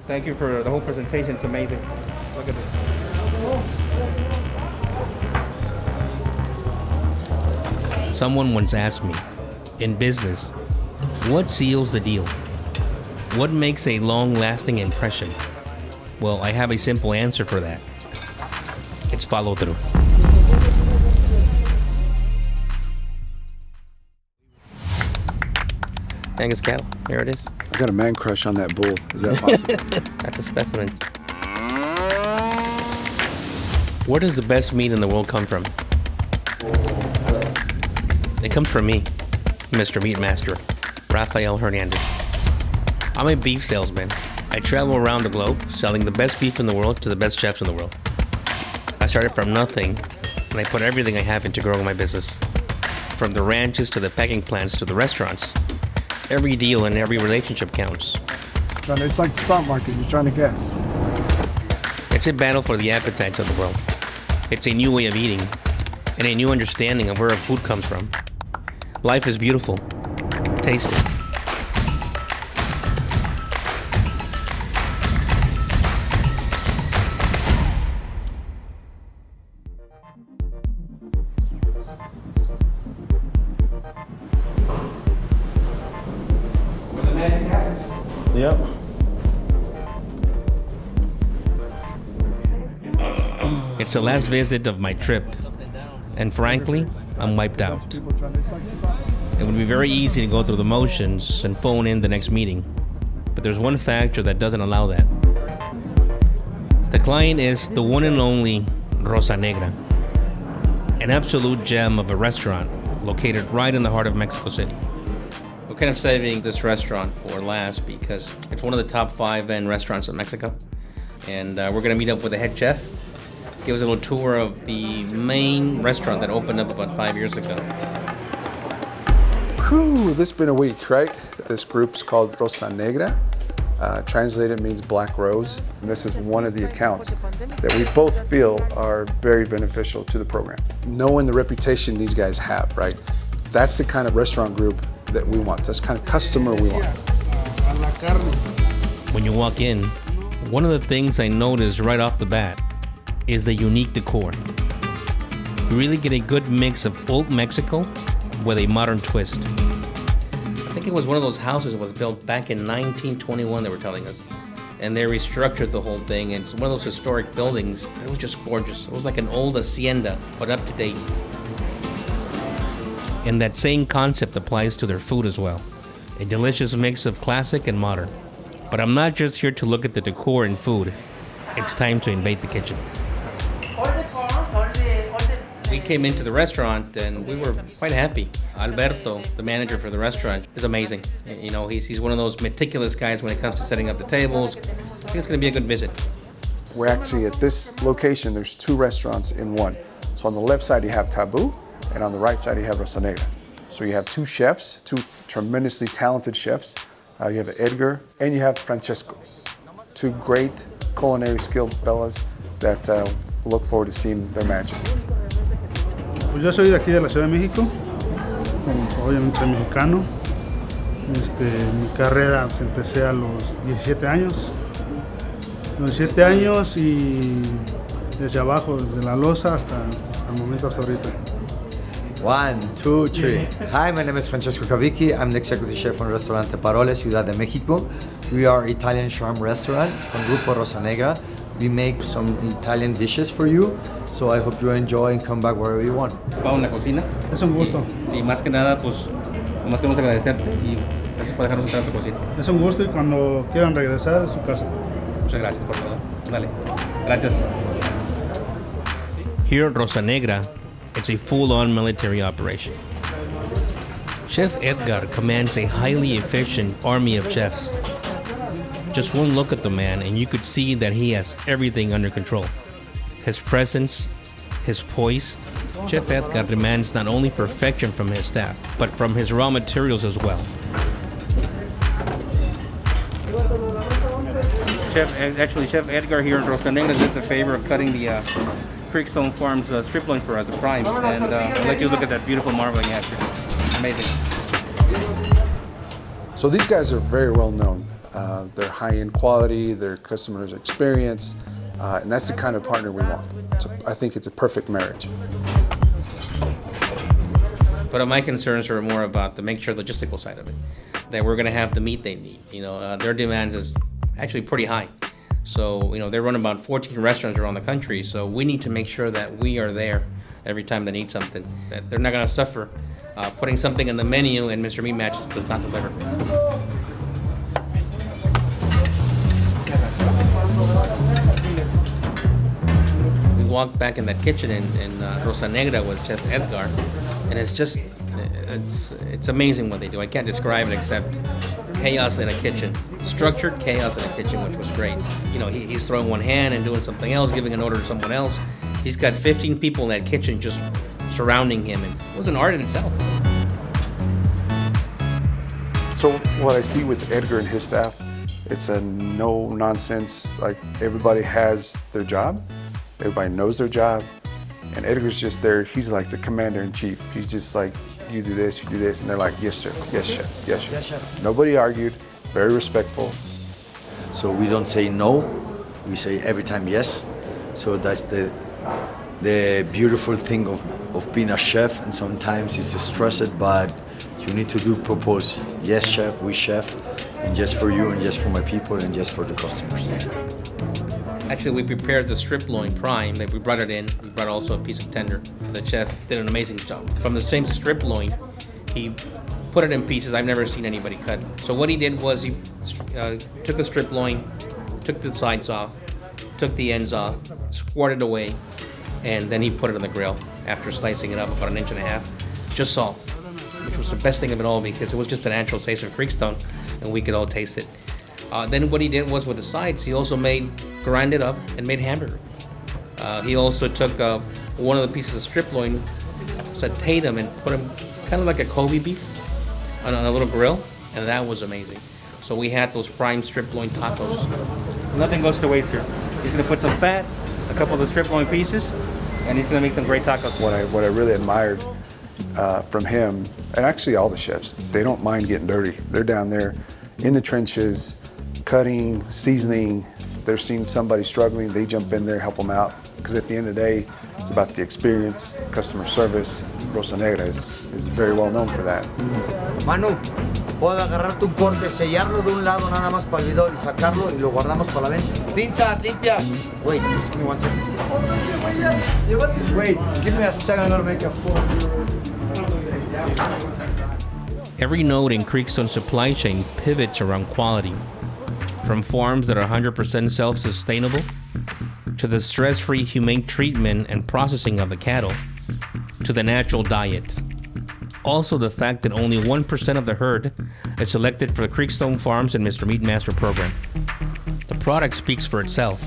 Thank you for the whole presentation. It's amazing. Look at this. Someone once asked me, in business, what seals the deal? What makes a long-lasting impression? Well, I have a simple answer for that. It's follow-through. Angus cattle, here it is. I got a man crush on that bull. Is that possible? That's a specimen. Where does the best meat in the world come from? It comes from me, Mr. Meat Master, Rafael Hernandez. I'm a beef salesman. I travel around the globe selling the best beef in the world to the best chefs in the world. I started from nothing, and I put everything I have into growing my business. From the ranches to the packing plants to the restaurants. Every deal and every relationship counts. It's like the stock market. You're trying to guess. It's a battle for the appetites of the world. It's a new way of eating and a new understanding of where our food comes from. Life is beautiful. Taste it. Yep. It's the last visit of my trip, and frankly, I'm wiped out. It would be very easy to go through the motions and phone in the next meeting, but there's one factor that doesn't allow that. The client is the one and only Rosa Negra, an absolute gem of a restaurant located right in the heart of Mexico City. We're kind of saving this restaurant for last because it's one of the top 5 restaurants in Mexico. And we're going to meet up with the head chef, give us a little tour of the main restaurant that opened up about 5 years ago. Whew, this has been a week, right? This group's called Rosa Negra. Translated means black rose. And this is one of the accounts that we both feel are very beneficial to the program. Knowing the reputation these guys have, right? That's the kind of restaurant group that we want. That's the kind of customer we want. When you walk in, one of the things I noticed right off the bat is the unique decor. You really get a good mix of old Mexico with a modern twist. I think it was one of those houses that was built back in 1921, they were telling us. And they restructured the whole thing. It's one of those historic buildings. It was just gorgeous. It was like an old hacienda, but up to date. And that same concept applies to their food as well. A delicious mix of classic and modern. But I'm not just here to look at the decor and food. It's time to invade the kitchen. We came into the restaurant and we were quite happy. Alberto, the manager for the restaurant, is amazing. You know, he's one of those meticulous guys when it comes to setting up the tables. I think it's going to be a good visit. We're actually at this location, there's 2 restaurants in one. So on the left side you have Taboo, and on the right side you have Rosa Negra. So you have 2 chefs, 2 tremendously talented chefs. You have Edgar and you have Francesco. 2 great culinary skilled fellas that look forward to seeing their magic. Pues yo soy de aquí de la Ciudad de México, obviamente soy mexicano. Mi carrera pues, empecé a los 17 años. Y desde abajo, desde la loza hasta el momento hasta ahorita. 1, 2, 3. Hi, my name is Francesco Cavicchi. I'm the executive chef on Restaurante Parole, Ciudad de México. We are Italian charm restaurant from Grupo Rosa Negra. We make some Italian dishes for you, so I hope you enjoy and come back wherever you want. Pau en la cocina. Es un gusto. Sí, más que nada, pues, nomás queremos agradecerte y gracias por dejarnos entrar a tu cocina. Es un gusto y cuando quieran regresar a su casa. Muchas gracias por todo. Dale. Gracias. Here at Rosa Negra, it's a full-on military operation. Chef Edgar commands a highly efficient army of chefs. Just one look at the man and you could see that he has everything under control. His presence, his poise. Chef Edgar demands not only perfection from his staff, but from his raw materials as well. Chef Edgar here in Rosa Negra did the favor of cutting the Creekstone Farms strip loin for us, a prime, and I'll let you look at that beautiful marbling after. Amazing. So these guys are very well known. their high-end quality, their customers' experience, and that's the kind of partner we want. So I think it's a perfect marriage. But my concerns are more about the make sure logistical side of it, that we're going to have the meat they need. Their demands is actually pretty high. So, they run about 14 restaurants around the country, so we need to make sure that we are there every time they need something, that they're not going to suffer putting something in the menu and Mr. Meat Match does not deliver. We walked back in that kitchen in Rosa Negra with Chef Edgar, and it's amazing what they do. I can't describe it except chaos in a kitchen. Structured chaos in a kitchen, which was great. He's throwing one hand and doing something else, giving an order to someone else. He's got 15 people in that kitchen just surrounding him, and it was an art in itself. So what I see with Edgar and his staff, it's a no-nonsense, like everybody has their job, everybody knows their job, and Edgar's just there, he's like the commander-in-chief. He's just like, you do this, and they're like, yes, sir, yes, chef, yes, chef. Yes, chef. Nobody argued, very respectful. So we don't say no, we say every time yes. So that's the beautiful thing of being a chef, and sometimes it's stressed, but you need to propose, yes, chef, we chef, and just for you, and just for my people, and just for the customers. Actually, we prepared the strip loin prime. We brought it in. We brought also a piece of tender. The chef did an amazing job. From the same strip loin, he put it in pieces I've never seen anybody cut. So what he did was he took the strip loin, took the sides off, took the ends off, squirted away, and then he put it on the grill after slicing it up about 1.5 inches. Just salt, which was the best thing of it all because it was just a natural taste of Creekstone, and we could all taste it. Then what he did was with the sides, he also grind it up and made hamburger. He also took one of the pieces of strip loin, sauteed them, and put them kind of like a Kobe beef on a little grill, and that was amazing. So we had those prime strip loin tacos. Nothing goes to waste here. He's gonna put some fat, a couple of the strip loin pieces, and he's gonna make some great tacos. What I really admired from him, and actually all the chefs, they don't mind getting dirty. They're down there in the trenches, cutting, seasoning. They're seeing somebody struggling, they jump in there, help them out. Because at the end of the day, it's about the experience, customer service. Rosa Negra is very well known for that. Manu, puedo agarrarte un corte, sellarlo de un lado nada más para el video y sacarlo y lo guardamos para la venta. Pinzas limpias. Wait, just give me 1 second. Wait, give me a second, I'm gonna make a phone. Every node in Creekstone's supply chain pivots around quality. From farms that are 100% self-sustainable, to the stress-free humane treatment and processing of the cattle, to the natural diet. Also the fact that only 1% of the herd is selected for the Creekstone Farms and Mr. Meat Master program. The product speaks for itself.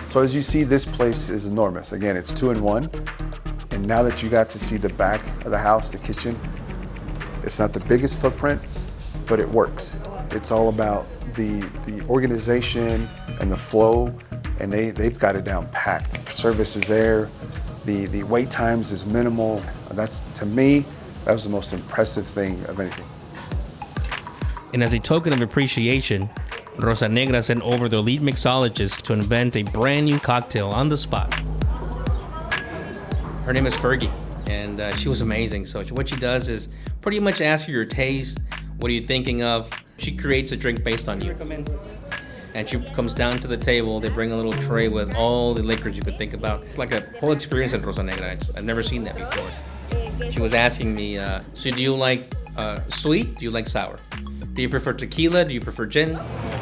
So as you see, this place is enormous. Again, it's 2-in-1. And now that you got to see the back of the house, the kitchen, it's not the biggest footprint, but it works. It's all about the organization and the flow, and they've got it down packed. Service is there, the wait times is minimal. That's, to me, that was the most impressive thing of anything. And as a token of appreciation, Rosa Negra sent over their lead mixologist to invent a brand new cocktail on the spot. Her name is Fergie, and she was amazing. So what she does is pretty much ask you your taste, what are you thinking of? She creates a drink based on you. And she comes down to the table, they bring a little tray with all the liquors you could think about. It's like a whole experience at Rosa Negra. I've never seen that before. She was asking me, so do you like sweet? Do you like sour? Do you prefer tequila? Do you prefer gin?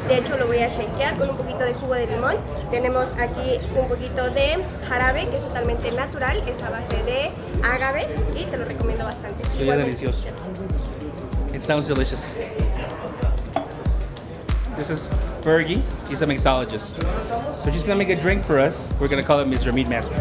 De hecho, lo voy a shakear con un poquito de jugo de limón. Tenemos aquí un poquito de jarabe, que es totalmente natural, es a base de agave, y te lo recomiendo bastante. Soy delicioso. It sounds delicious. This is Fergie. She's a mixologist. So she's gonna make a drink for us. We're gonna call it Mr. Meat Master.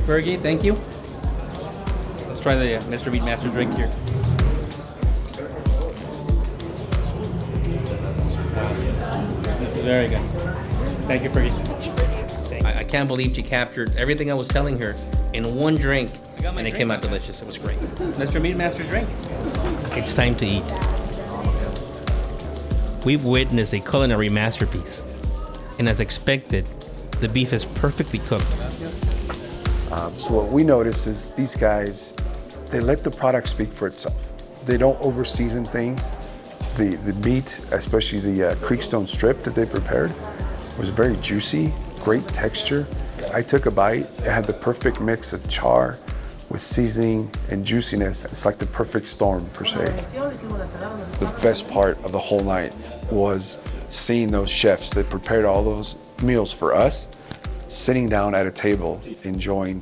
Fergie, thank you. Let's try the Mr. Meat Master drink here. This is very good. Thank you, Fergie. I can't believe she captured everything I was telling her in one drink, and it came out delicious. It was great. Mr. Meat, Master Drink. It's time to eat. We've witnessed a culinary masterpiece, and as expected, the beef is perfectly cooked. So what we notice is these guys, they let the product speak for itself. They don't over-season things. The meat, especially the Creekstone strip that they prepared, was very juicy, great texture. I took a bite. It had the perfect mix of char with seasoning and juiciness. It's like the perfect storm, per se. The best part of the whole night was seeing those chefs that prepared all those meals for us, sitting down at a table, enjoying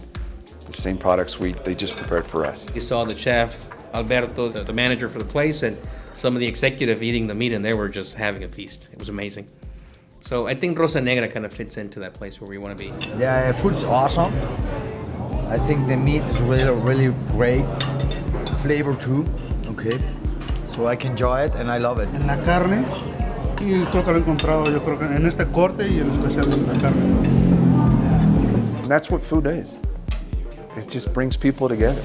the same products they just prepared for us. You saw the chef, Alberto, the manager for the place, and some of the executive eating the meat, and they were just having a feast. It was amazing. So I think Rosa Negra kind of fits into that place where we want to be. Yeah, food's awesome. I think the meat is really great. Flavor too, okay. So I can enjoy it and I love it. En la carne, y creo que lo he encontrado, yo creo que en este corte y en especial en la carne. And that's what food is. It just brings people together.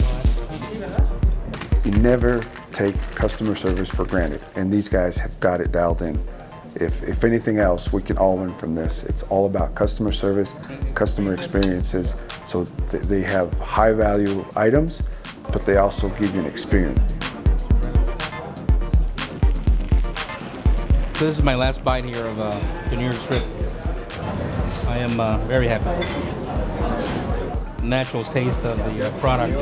You never take customer service for granted, and these guys have got it dialed in. If anything else, we can all learn from this. It's all about customer service, customer experiences. So they have high value items, but they also give you an experience. So this is my last bite here of veneered strip. I am very happy. Natural taste of the product.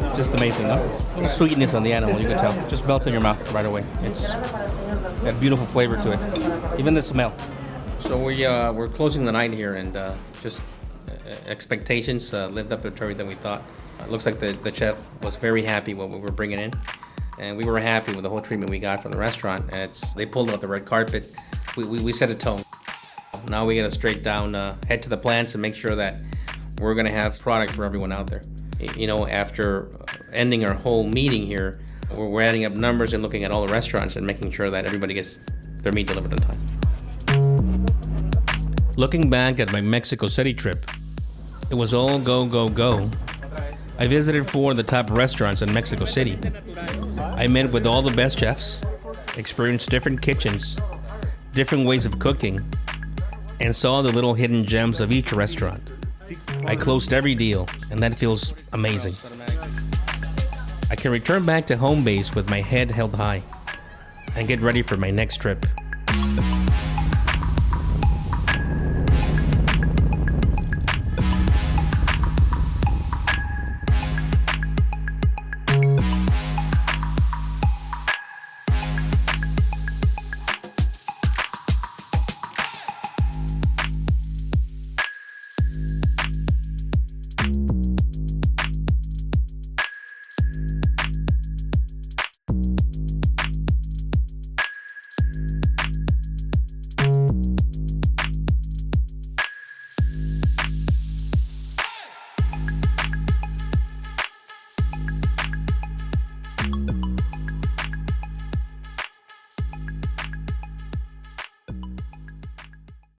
It's just amazing, no? A little sweetness on the animal, you can tell. Just melts in your mouth right away. It's got a beautiful flavor to it. Even the smell. So we're closing the night here, and just expectations lived up to everything we thought. It looks like the chef was very happy with what we were bringing in, and we were happy with the whole treatment we got from the restaurant. And they pulled out the red carpet. We set a tone. Now we gotta straight down, head to the plants and make sure that we're gonna have product for everyone out there. You know, after ending our whole meeting here, we're adding up numbers and looking at all the restaurants and making sure that everybody gets their meat delivered on time. Looking back at my Mexico City trip, it was all go, go, go. I visited 4 of the top restaurants in Mexico City. I met with all the best chefs, experienced different kitchens, different ways of cooking, and saw the little hidden gems of each restaurant. I closed every deal, and that feels amazing. I can return back to home base with my head held high and get ready for my next trip.